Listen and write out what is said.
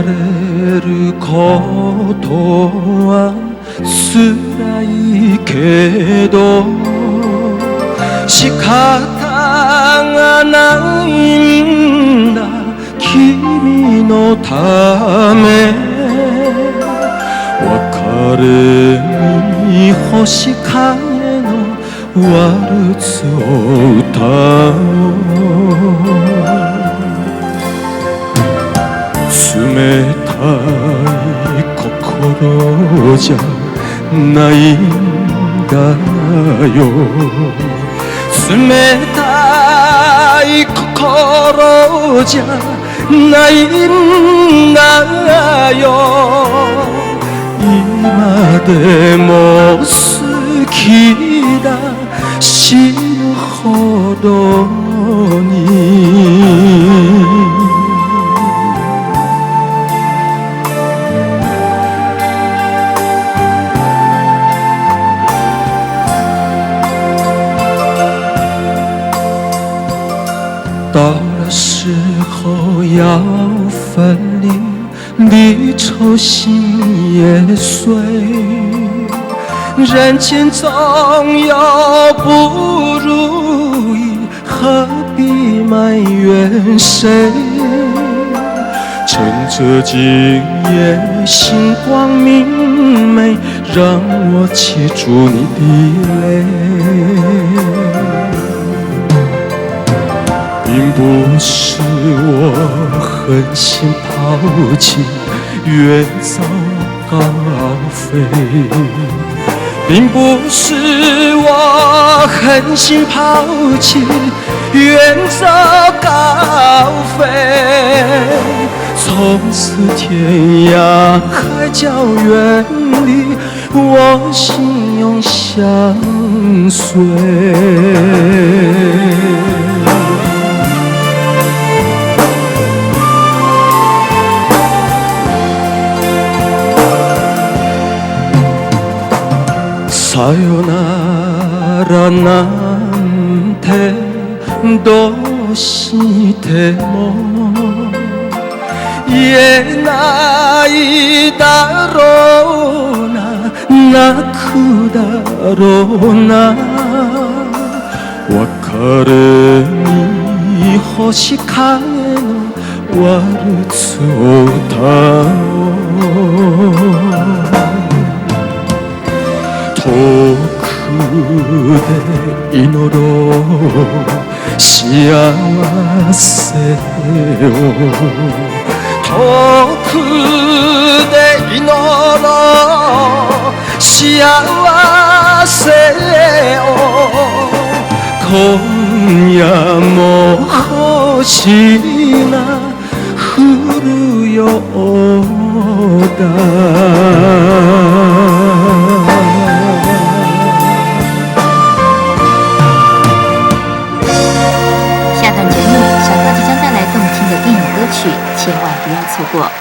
れることは辛いけど仕方がないんだ君のため別れに星影のワルツを歌おう冷たい心じゃないんだよ冷たい心じゃないんだよ今でも好きだ死ぬほどに到了时候要分离，离愁心也碎。人间总有不如意，何必埋怨谁？趁着今夜星光明媚，让我记住你的泪。并不是我狠心抛弃，远走高飞。并不是我狠心抛弃，远走高飞。从此天涯海角远离，我心永相随。さよならなんてどうしても言えないだろうな泣くだろうな別れに星影のワルツを歌おう遠くで祈ろう幸せを遠くで祈ろう幸せを今夜も星が降るようだ